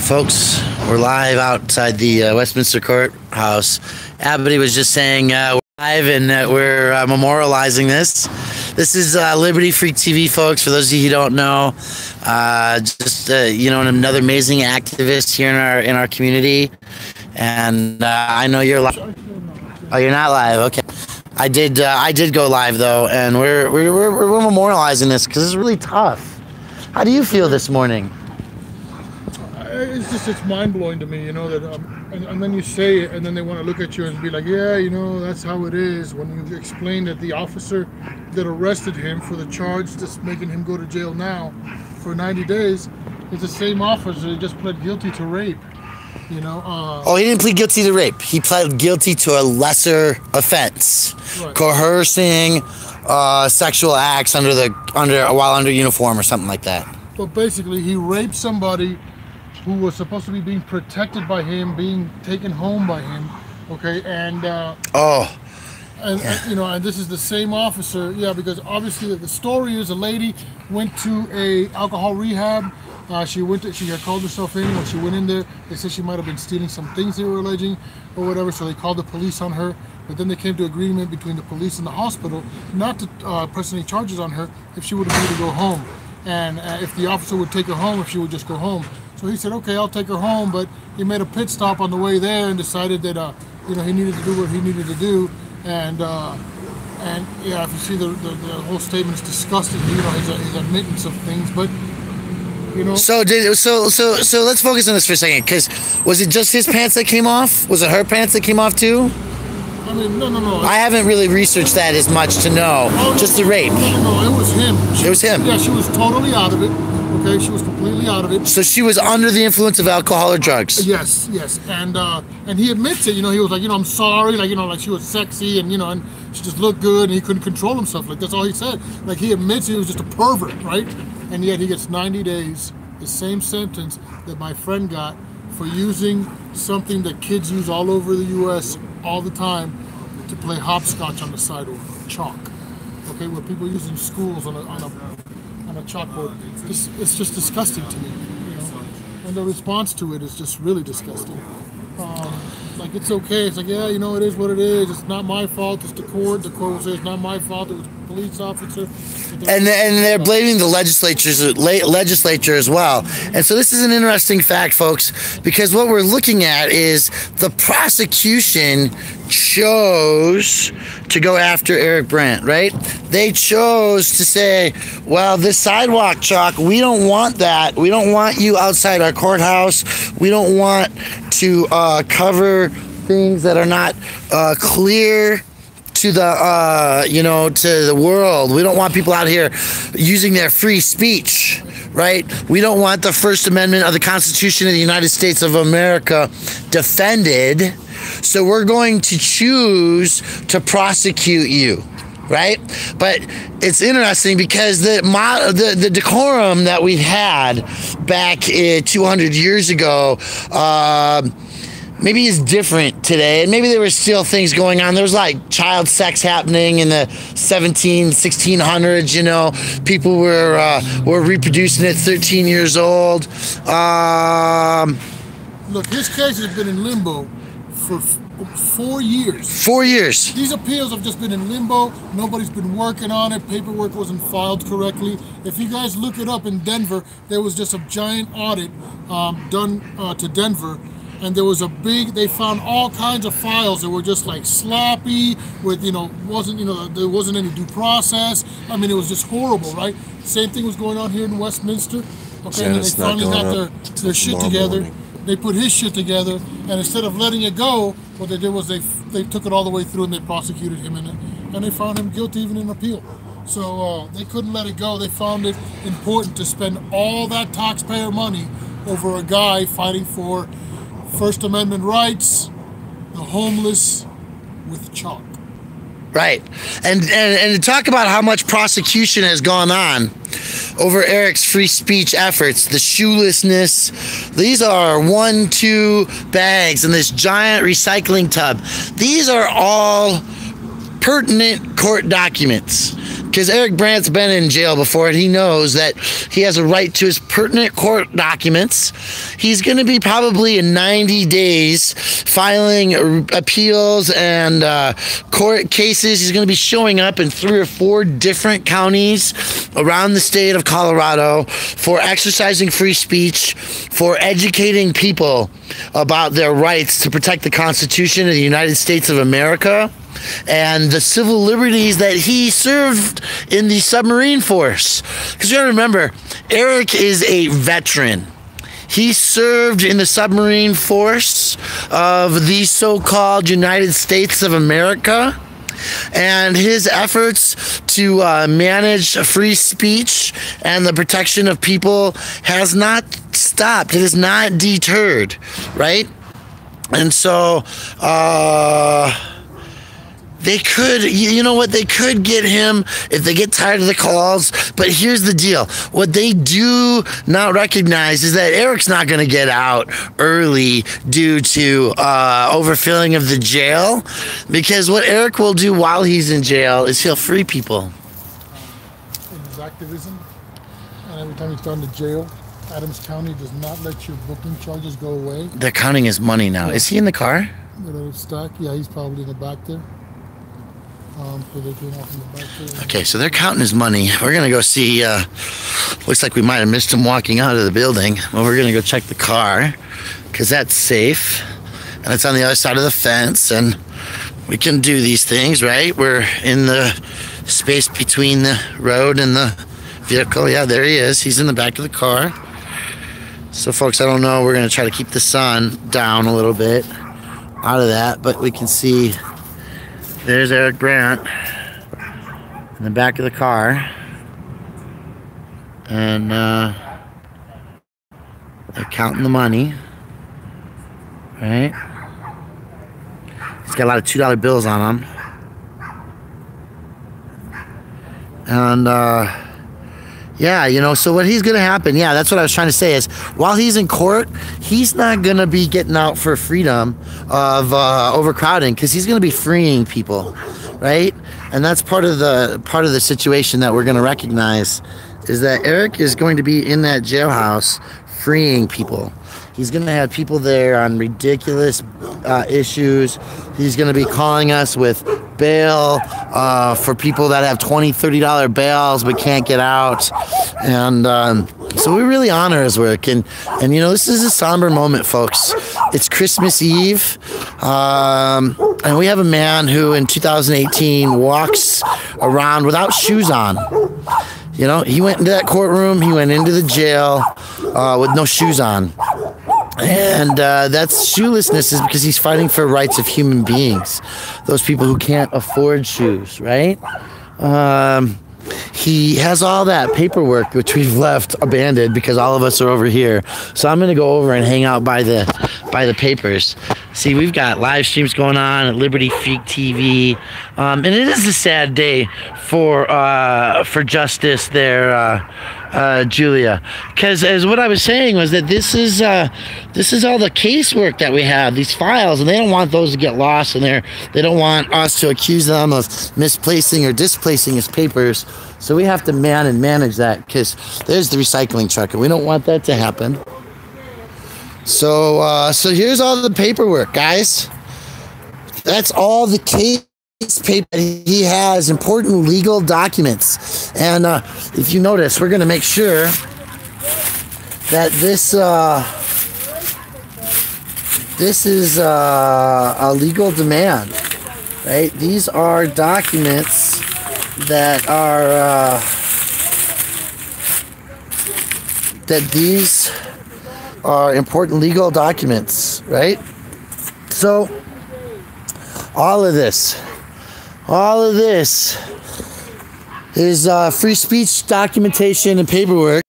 folks, we're live outside the Westminster Courthouse. Abby was just saying we're live and we're memorializing this. This is Liberty Freak TV, folks. For those of you who don't know, another amazing activist here in our community. And I know you're live. Oh, you're not live. Okay. I did go live though, and we're memorializing this because it's really tough. How do you feel this morning? It's mind-blowing to me, you know, that and then you say it and then they want to look at you and be like, yeah, you know, that's how it is. When you explain that the officer that arrested him for the charge that's making him go to jail now for 90 days is the same officer that just pled guilty to rape, you know. Oh, he didn't plead guilty to rape. He pled guilty to a lesser offense, right. Coercing sexual acts while under uniform or something like that. But basically, he raped somebody who was supposed to be being protected by him, being taken home by him, okay, and you know, and this is the same officer, yeah, because obviously the story is a lady went to a alcohol rehab. She had called herself in. When she went in there, they said she might have been stealing some things they were alleging or whatever, so they called the police on her. But then they came to agreement between the police and the hospital not to press any charges on her if she would agree to go home, and if the officer would take her home, if she would just go home. So he said, okay, I'll take her home, but he made a pit stop on the way there and decided that you know, he needed to do what he needed to do, and yeah, if you see the whole statement, it's disgusting, you know, his admittance of things, but you know. So let's focus on this for a second, because was it just his pants that came off? Was it her pants that came off too? I mean, no. I haven't really researched that as much to know. Just the rape. No, it was him. It was him. Yeah, she was totally out of it. Okay, she was completely out of it. So she was under the influence of alcohol or drugs. Yes, and he admits it. You know, he was like, you know, I'm sorry, like, you know, like she was sexy, and you know, and she just looked good, and he couldn't control himself. Like, that's all he said. Like, he admits he was just a pervert, right? And yet he gets 90 days, the same sentence that my friend got for using something that kids use all over the U.S. all the time to play hopscotch on the sidewalk, chalk. Okay, what people use in schools on a chalkboard. It's just disgusting to me, you know. And the response to it is just really disgusting. Like, it's okay. It's like, yeah, you know, it is what it is. It's not my fault. It's the court. The court will say it's not my fault. It was a police officer. And they're blaming the legislature as well. And so this is an interesting fact, folks, because what we're looking at is the prosecution chose to go after Eric Brandt, right? They chose to say, well, this sidewalk chalk, we don't want that. We don't want you outside our courthouse. We don't want to cover things that are not clear to the to the world. We don't want people out here using their free speech, right? We don't want the First Amendment of the Constitution of the United States of America defended, so we're going to choose to prosecute you, right? But it's interesting because the decorum that we had back 200 years ago maybe is different today, and maybe there were still things going on. There was like child sex happening in the 1600s, you know. People were reproducing at 13 years old. Look, his case has been in limbo for 4 years. 4 years. These appeals have just been in limbo. Nobody's been working on it. Paperwork wasn't filed correctly. If you guys look it up in Denver, there was just a giant audit done to Denver. And there was they found all kinds of files that were just like sloppy with, you know, there wasn't any due process. I mean, it was just horrible, right? Same thing was going on here in Westminster. Okay, and they finally got their shit together. Morning. They put his shit together, and instead of letting it go, what they did was they took it all the way through and they prosecuted him in it, and they found him guilty even in appeal. So they couldn't let it go. They found it important to spend all that taxpayer money over a guy fighting for First Amendment rights, the homeless, with chalk. Right, and to talk about how much prosecution has gone on over Eric's free speech efforts, the shoelessness. These are 1-2 bags in this giant recycling tub. These are all pertinent court documents. because Eric Brandt's been in jail before, and he knows that he has a right to his pertinent court documents. He's going to be probably in 90 days filing appeals and court cases. He's going to be showing up in 3 or 4 different counties around the state of Colorado for exercising free speech, for educating people about their rights to protect the Constitution of the United States of America and the civil liberties that he served in the submarine force. Because you gotta remember, Eric is a veteran. He served in the submarine force of the so-called United States of America. And his efforts to manage free speech and the protection of people has not stopped. It is not deterred, right? And so, they could, you know what, they could get him if they get tired of the calls. But here's the deal. What they do not recognize is that Eric's not going to get out early due to overfilling of the jail. Because what Eric will do while he's in jail is he'll free people. In his activism, and every time he's thrown to jail, Adams County does not let your booking charges go away. They're counting his money now. Is he in the car? Stack. Yeah, he's probably in the back there. Okay, so they're counting his money. We're gonna go see. Looks like we might have missed him walking out of the building. Well, we're gonna go check the car because that's safe, and it's on the other side of the fence, and we can do these things, right? We're in the space between the road and the vehicle. Yeah, there he is. He's in the back of the car. So, folks, I don't know. We're gonna try to keep the sun down a little bit out of that, but we can see. There's Eric Brandt in the back of the car, and they're counting the money, right? He's got a lot of $2 bills on him, and yeah, you know, so what he's gonna happen, yeah, that's what I was trying to say is while he's in court, he's not gonna be getting out for freedom of overcrowding, because he's gonna be freeing people, right? And that's part of the situation that we're gonna recognize is that Eric is going to be in that jailhouse freeing people. He's going to have people there on ridiculous issues. He's going to be calling us with bail for people that have $20, $30 bails but can't get out. And so we really honor his work. And you know, this is a somber moment, folks. It's Christmas Eve. And we have a man who in 2018 walks around without shoes on. You know, he went into that courtroom, he went into the jail with no shoes on. And that's shoelessness is because he's fighting for rights of human beings. Those people who can't afford shoes, right? He has all that paperwork, which we've left abandoned because all of us are over here. So I'm going to go over and hang out by the papers. See, we've got live streams going on at Liberty Freak TV. And it is a sad day for justice there, Julia. Because as what I was saying was that this is all the casework that we have, these files, and they don't want those to get lost, and they don't want us to accuse them of misplacing or displacing his papers. So we have to man and manage that, because there's the recycling truck, and we don't want that to happen. So here's all the paperwork, guys. That's all the case paper he has, important legal documents. And if you notice, we're going to make sure that this is a legal demand, right? These are documents that are these are important legal documents, right? So all of this is free speech documentation and paperwork.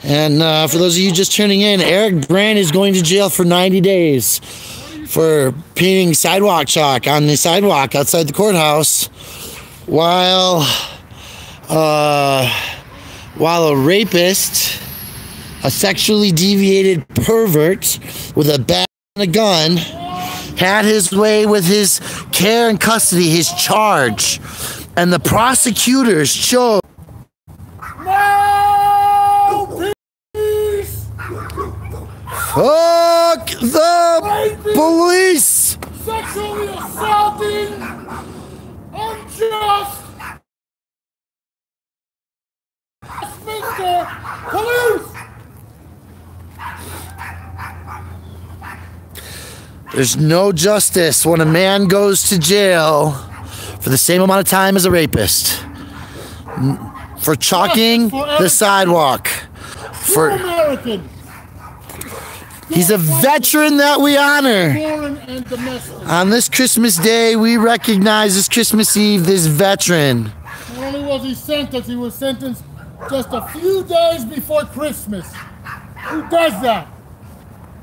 And for those of you just tuning in, Eric Brandt is going to jail for 90 days for painting sidewalk chalk on the sidewalk outside the courthouse while a rapist, a sexually deviated pervert with a bat and a gun, had his way with his care and custody, his charge. And the prosecutors chose. No peace. Fuck the police. Sexually assaulting, unjust, Mr. Police. There's no justice when a man goes to jail for the same amount of time as a rapist. For chalking the sidewalk. For American. He's a veteran that we honor. Foreign and domestic. On this Christmas Day, we recognize this Christmas Eve, this veteran. Not only was he was sentenced just a few days before Christmas. Who does that?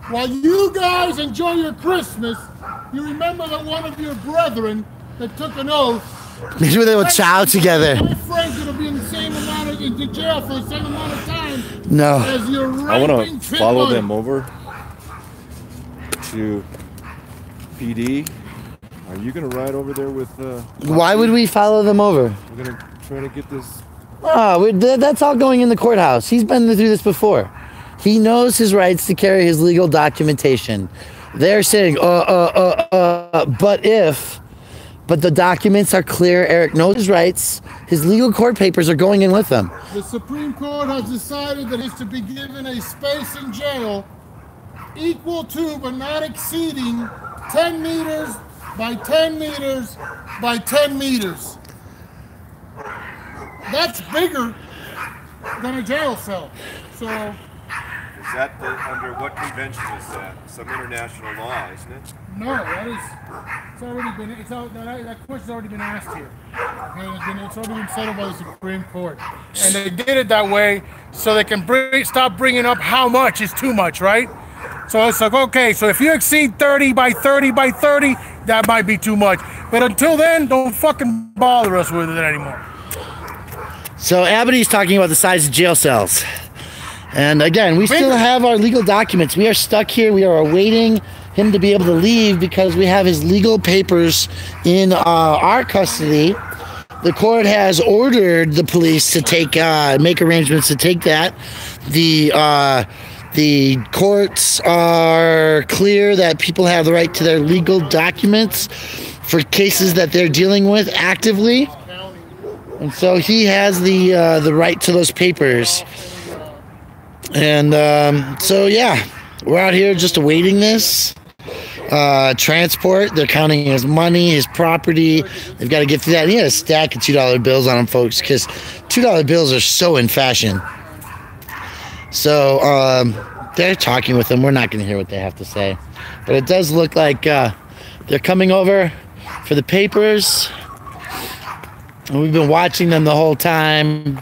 While you guys enjoy your Christmas, you remember that one of your brethren that took an oath. Maybe they will chow together. My friend's gonna be in the same amount of in jail for the same amount of time. No. As your I want to follow them over to PD. Are you gonna ride over there with? Why would we follow them over? We're gonna try to get this. Oh, that's all going in the courthouse. He's been through this before. He knows his rights to carry his legal documentation. They're saying, but the documents are clear. Eric knows his rights. His legal court papers are going in with him. The Supreme Court has decided that he's to be given a space in jail equal to but not exceeding 10 meters by 10 meters by 10 meters. That's bigger than a jail cell. So, is that under what convention is that? Some international law, isn't it? no, it's already been, that question's already been asked here. Okay, it's already been settled by the Supreme Court. And they did it that way so they can stop bringing up how much is too much, right? So it's like, okay, so if you exceed 30 by 30 by 30, that might be too much. But until then, don't fucking bother us with it anymore. So Abbott's talking about the size of jail cells. And again, we still have our legal documents. We are stuck here. We are awaiting him to be able to leave because we have his legal papers in our custody. The court has ordered the police to make arrangements to take that. The courts are clear that people have the right to their legal documents for cases that they're dealing with actively. And so he has the right to those papers. And so, yeah, we're out here just awaiting this. Transport, they're counting his money, his property. They've got to get through that. He had a stack of $2 bills on him, folks, because $2 bills are so in fashion. So they're talking with him. We're not going to hear what they have to say. But it does look like they're coming over for the papers. And we've been watching them the whole time.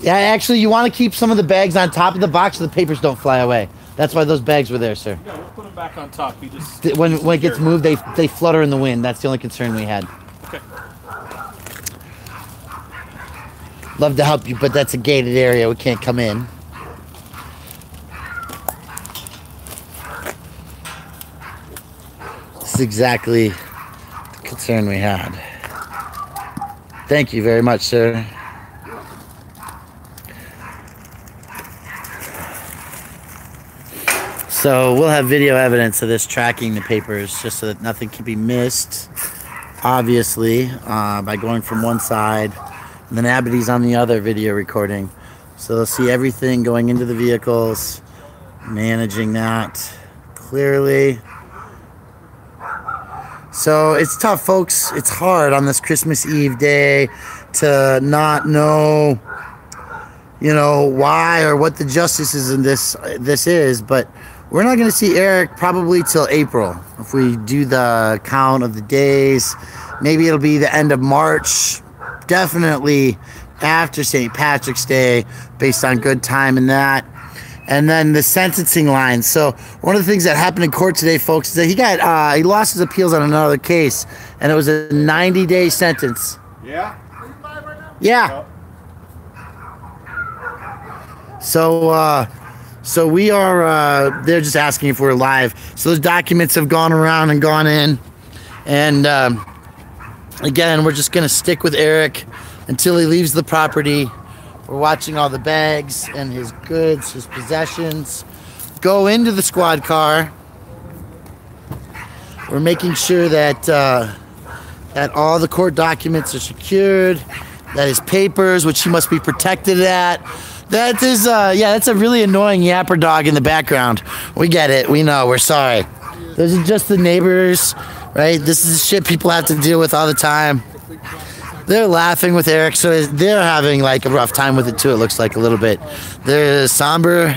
Yeah, actually, you want to keep some of the bags on top of the box so the papers don't fly away. That's why those bags were there, sir. Yeah, we'll put them back on top. You just when it gets moved, they flutter in the wind. That's the only concern we had. Okay. Love to help you, but that's a gated area. We can't come in. This is exactly the concern we had. Thank you very much, sir. So we'll have video evidence of this tracking the papers just so that nothing can be missed, obviously, by going from one side. And then Abbott's on the other video recording. So they'll see everything going into the vehicles, managing that clearly. So it's tough, folks. It's hard on this Christmas Eve day to not know, you know, why or what the justice is in this is, but we're not going to see Eric probably till April. If we do the count of the days, maybe it'll be the end of March. Definitely after St. Patrick's Day, based on good time and that. And then the sentencing line. So one of the things that happened in court today, folks, is that he lost his appeals on another case, and it was a 90-day sentence. Yeah? Yeah. So we are, they're just asking if we're live. So those documents have gone around and gone in. And again, we're just going to stick with Eric until he leaves the property. We're watching all the bags and his goods, his possessions go into the squad car. We're making sure that that all the court documents are secured, that his papers, which he must be protected at. That is, yeah, that's a really annoying yapper dog in the background. We get it. We know. We're sorry. Those are just the neighbors, right? This is shit people have to deal with all the time. They're laughing with Eric, so they're having like a rough time with it too. It looks like a little bit. They're somber.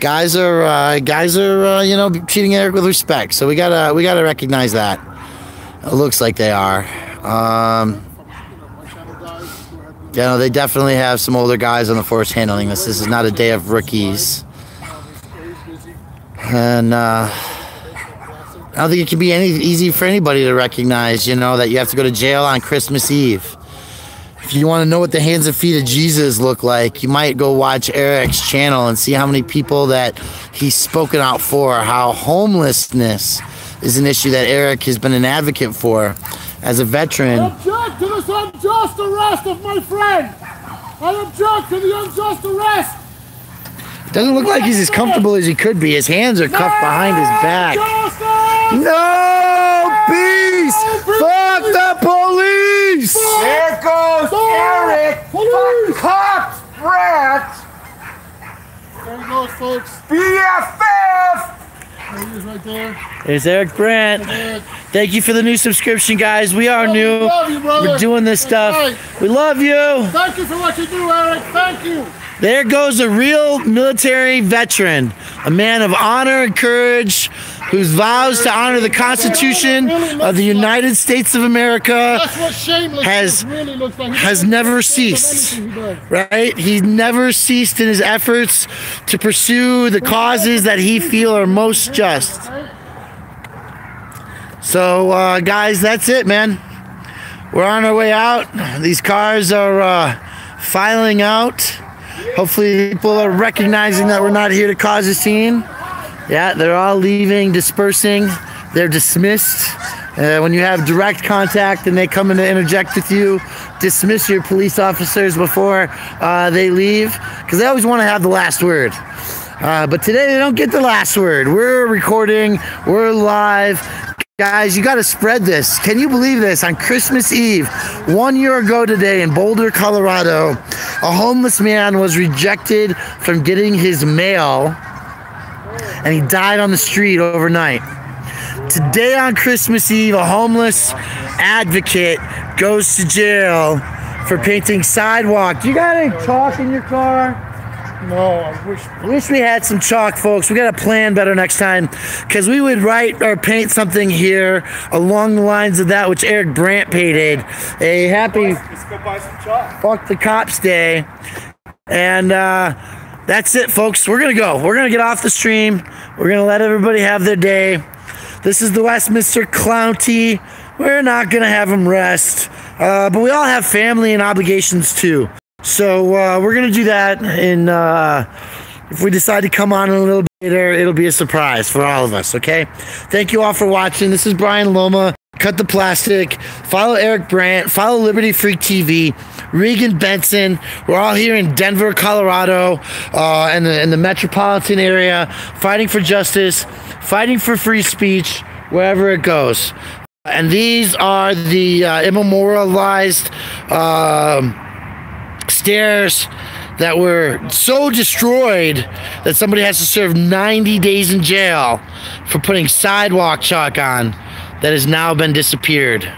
Guys are, you know, treating Eric with respect. So we gotta recognize that. It looks like they are. You know, they definitely have some older guys on the force handling this. This is not a day of rookies. And I don't think it can be any easy for anybody to recognize, you know, that you have to go to jail on Christmas Eve. If you want to know what the hands and feet of Jesus look like, you might go watch Eric's channel and see how many people that he's spoken out for, how homelessness is an issue that Eric has been an advocate for as a veteran. I object to this unjust arrest of my friend. I object to the unjust arrest. It doesn't look like he's as comfortable as he could be. His hands are cuffed behind his back. No peace! Fuck the police! There goes Eric! Fuck cops, Brandt! There he goes, folks. BFF! There he is right there. There's Eric Brandt. Thank you for the new subscription, guys. We are new. We love you, brother. We're doing this stuff. Right. We love you. Thank you for what you do, Eric. Thank you. There goes a real military veteran, a man of honor and courage, whose vows to honor the Constitution of the United States of America That's what shameless really looks like. has never ceased, right? He's never ceased in his efforts to pursue the causes that he feel are most just. So, guys, that's it, man. We're on our way out. These cars are filing out. Hopefully people are recognizing that we're not here to cause a scene. Yeah, they're all leaving, dispersing. They're dismissed. When you have direct contact and they come in to interject with you, dismiss your police officers before they leave, because they always want to have the last word. But today they don't get the last word. We're recording. We're live. Guys, you got to spread this. Can you believe this? On Christmas Eve, 1 year ago today in Boulder, Colorado, a homeless man was rejected from getting his mail, and he died on the street overnight. Today on Christmas Eve, a homeless advocate goes to jail for painting sidewalk. Do you got any chalk in your car? No, I wish we had some chalk, folks. We gotta plan better next time, because we would write or paint something here along the lines of that which Eric Brandt painted. A happy Let's go buy some chalk. Fuck the Cops Day. And that's it, folks. We're gonna go. We're gonna get off the stream. We're gonna let everybody have their day. This is the Westminster County. We're not gonna have them rest, but we all have family and obligations too. So we're gonna do that, and if we decide to come on a little bit later, it'll be a surprise for all of us. Okay, thank you all for watching. This is Brian Loma. Cut the plastic. Follow Eric Brandt. Follow Liberty Freak TV. Regan Benson. We're all here in Denver, Colorado, and in the metropolitan area, fighting for justice, fighting for free speech wherever it goes. And these are the immemorialized stairs that were so destroyed that somebody has to serve 90 days in jail for putting sidewalk chalk on that has now been disappeared.